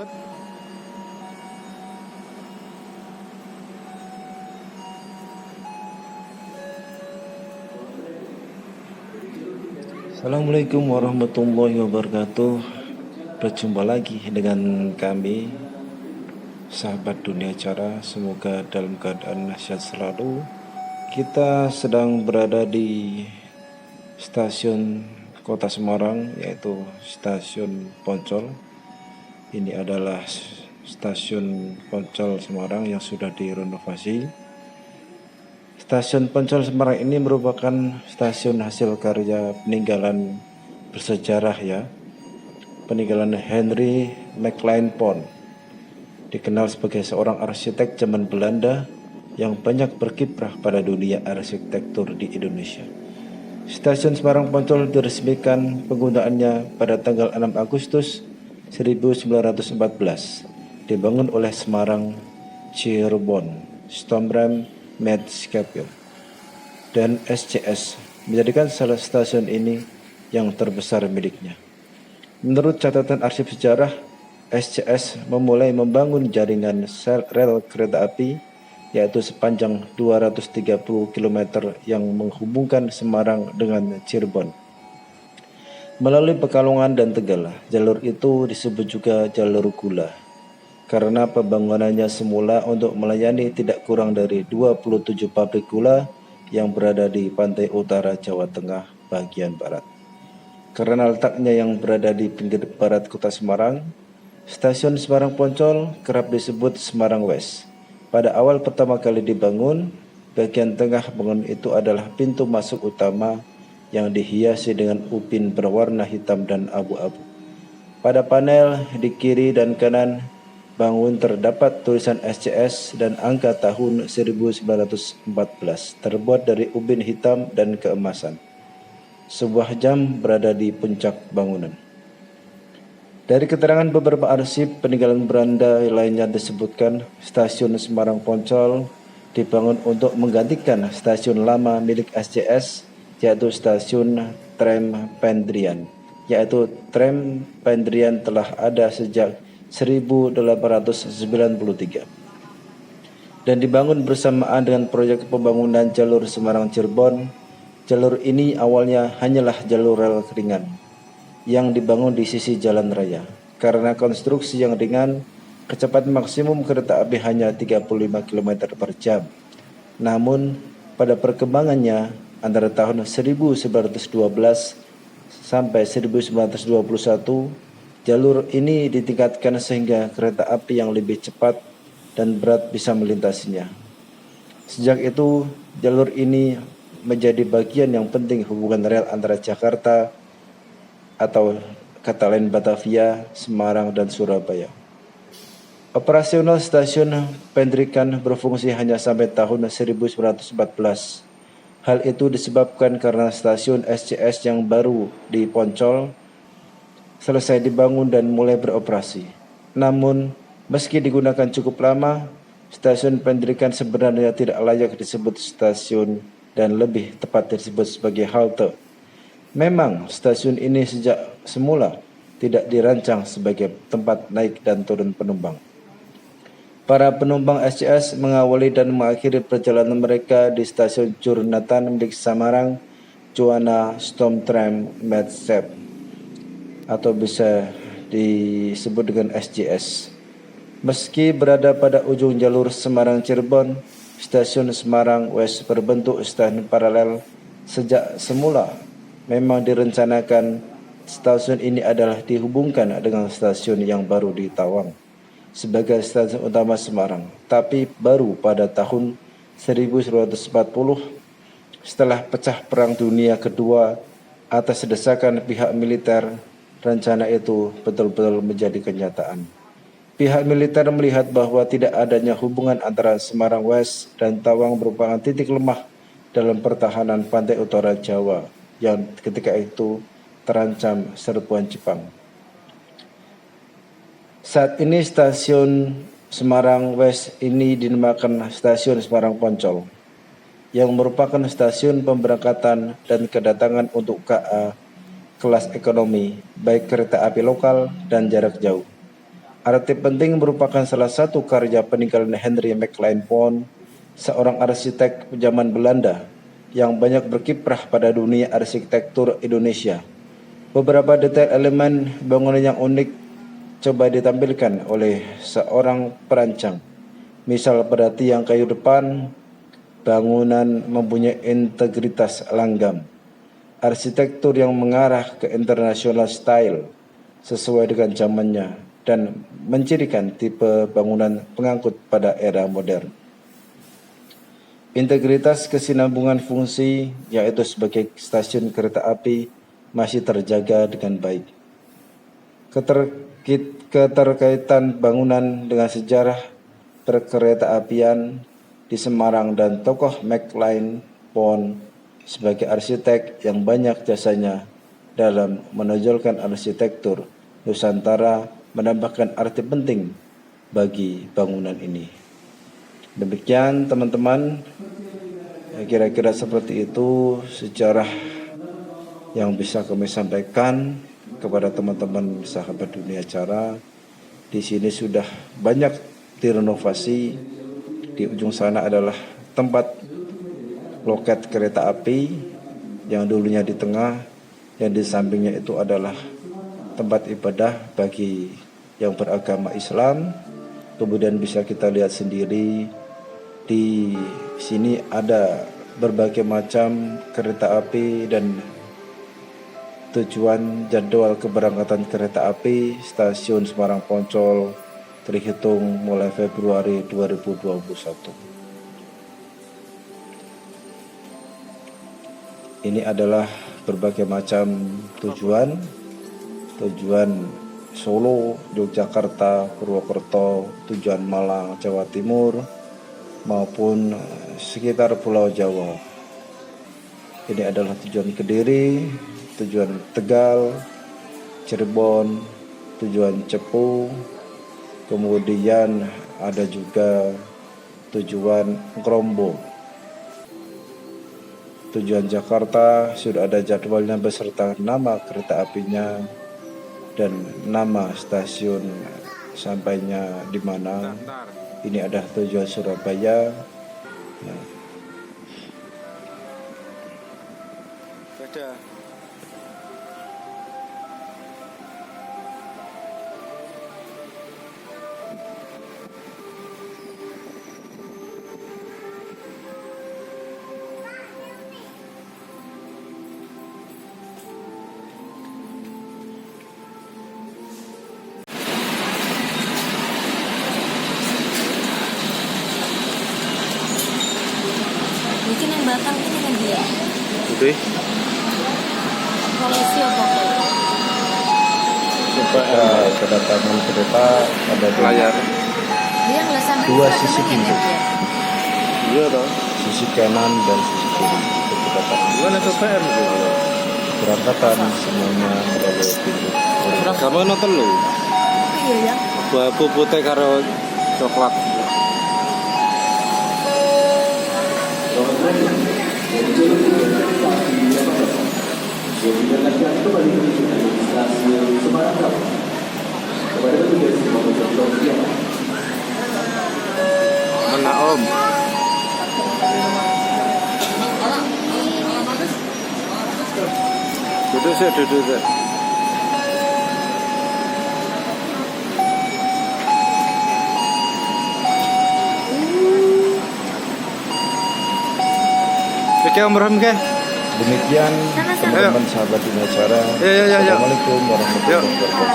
Selamat. Assalamualaikum warahmatullahi wabarakatuh. Berjumpa lagi dengan kami, sahabat dunia acara. Semoga dalam keadaan sehat selalu. Kita sedang berada di stasiun Kota Semarang, yaitu stasiun Poncol. Ini adalah stasiun Poncol Semarang yang sudah direnovasi. Stasiun Poncol Semarang ini merupakan stasiun hasil karya peninggalan bersejarah peninggalan Henry Maclean Pont, dikenal sebagai seorang arsitek zaman Belanda yang banyak berkiprah pada dunia arsitektur di Indonesia. Stasiun Semarang Poncol diresmikan penggunaannya pada tanggal 6 Agustus 1914, dibangun oleh Semarang Cirebon Stomrem Medskapel dan SCS, menjadikan salah stasiun ini yang terbesar miliknya. Menurut catatan arsip sejarah, SCS memulai membangun jaringan rel kereta api, yaitu sepanjang 230 km yang menghubungkan Semarang dengan Cirebon melalui Pekalongan dan Tegal. Jalur itu disebut juga jalur gula karena pembangunannya semula untuk melayani tidak kurang dari 27 pabrik gula yang berada di pantai utara Jawa Tengah bagian barat. Karena letaknya yang berada di pinggir barat kota Semarang, stasiun Semarang Poncol kerap disebut Semarang West. Pada awal pertama kali dibangun, bagian tengah bangunan itu adalah pintu masuk utama yang dihiasi dengan upin berwarna hitam dan abu-abu. Pada panel di kiri dan kanan bangun terdapat tulisan SCS dan angka tahun 1914 terbuat dari ubin hitam dan keemasan. Sebuah jam berada di puncak bangunan. Dari keterangan beberapa arsip peninggalan Belanda lainnya disebutkan stasiun Semarang Poncol dibangun untuk menggantikan stasiun lama milik SCS, yaitu stasiun Tram Pendrian. Yaitu Tram Pendrian telah ada sejak 1893 dan dibangun bersamaan dengan proyek pembangunan jalur Semarang-Cirebon. Jalur ini awalnya hanyalah jalur rel ringan yang dibangun di sisi jalan raya. Karena konstruksi yang ringan, kecepatan maksimum kereta api hanya 35 km per jam. Namun, pada perkembangannya antara tahun 1912 sampai 1921, jalur ini ditingkatkan sehingga kereta api yang lebih cepat dan berat bisa melintasinya. Sejak itu, jalur ini menjadi bagian yang penting hubungan rel antara Jakarta atau kata lain Batavia, Semarang, dan Surabaya. Operasional stasiun Pendrikan berfungsi hanya sampai tahun 1914. Hal itu disebabkan karena stasiun SCS yang baru di Poncol selesai dibangun dan mulai beroperasi. Namun, meski digunakan cukup lama, stasiun Pendrikan sebenarnya tidak layak disebut stasiun dan lebih tepat disebut sebagai halte. Memang stasiun ini sejak semula tidak dirancang sebagai tempat naik dan turun penumpang. Para penumpang SCS mengawali dan mengakhiri perjalanan mereka di stasiun Jurnatan milik Semarang, Juana Stomtram Medsep, atau bisa disebut dengan SJS. Meski berada pada ujung jalur Semarang-Cirebon, stasiun Semarang West berbentuk stasiun paralel. Sejak semula memang direncanakan stasiun ini adalah dihubungkan dengan stasiun yang baru di Tawang sebagai stasiun utama Semarang. Tapi baru pada tahun 1940, setelah pecah Perang Dunia Kedua, atas desakan pihak militer, rencana itu betul-betul menjadi kenyataan. Pihak militer melihat bahwa tidak adanya hubungan antara Semarang West dan Tawang merupakan titik lemah dalam pertahanan pantai utara Jawa yang ketika itu terancam serbuan Jepang. Saat ini stasiun Semarang West ini dinamakan Stasiun Semarang Poncol, yang merupakan stasiun pemberangkatan dan kedatangan untuk KA kelas ekonomi, baik kereta api lokal dan jarak jauh. Arti penting merupakan salah satu karya peninggalan Henry Maclean Pond, seorang arsitek zaman Belanda yang banyak berkiprah pada dunia arsitektur Indonesia. Beberapa detail elemen bangunan yang unik coba ditampilkan oleh seorang perancang. Misal pada tiang kayu depan, bangunan mempunyai integritas langgam. Arsitektur yang mengarah ke international style sesuai dengan zamannya dan mencirikan tipe bangunan pengangkut pada era modern. Integritas kesinambungan fungsi, yaitu sebagai stasiun kereta api, masih terjaga dengan baik. Keterkaitan bangunan dengan sejarah perkereta apian di Semarang dan tokoh Maclean Pond sebagai arsitek yang banyak jasanya dalam menonjolkan arsitektur Nusantara menambahkan arti penting bagi bangunan ini. Demikian teman-teman, kira-kira seperti itu sejarah yang bisa kami sampaikan kepada teman-teman sahabat dunia acara. Di sini sudah banyak direnovasi. Di ujung sana adalah tempat loket kereta api yang dulunya di tengah, yang di sampingnya itu adalah tempat ibadah bagi yang beragama Islam. Kemudian bisa kita lihat sendiri di sini ada berbagai macam kereta api dan tujuan jadwal keberangkatan kereta api stasiun Semarang Poncol terhitung mulai Februari 2021. Ini adalah berbagai macam tujuan Solo, Yogyakarta, Purwokerto, tujuan Malang, Jawa Timur, maupun sekitar Pulau Jawa. Ini adalah tujuan Kediri, tujuan Tegal, Cirebon, tujuan Cepu, kemudian ada juga tujuan Krombo. Tujuan Jakarta sudah ada jadwalnya beserta nama kereta apinya dan nama stasiun sampainya di mana. Ini ada tujuan Surabaya. Nah. Mungkin yang batang ini kan dia. Oke. Polisi apa? Ketika kedatangan kereta ada layar. Dia nggak sampai dua ke sisi temennya, pintu. dia. Iya toh. Sisi kanan dan sisi kiri. Kedatangan Gimana ke PM gitu? keberangkatan semuanya melalui pintu. Kamu nonton lu? Iya ya. Abu putih karo coklat. Mana Om? Duduk sih. Oke Om Rom ke? Demikian teman-teman sahabat dunia acara. Ya. Assalamualaikum warahmatullahi wabarakatuh.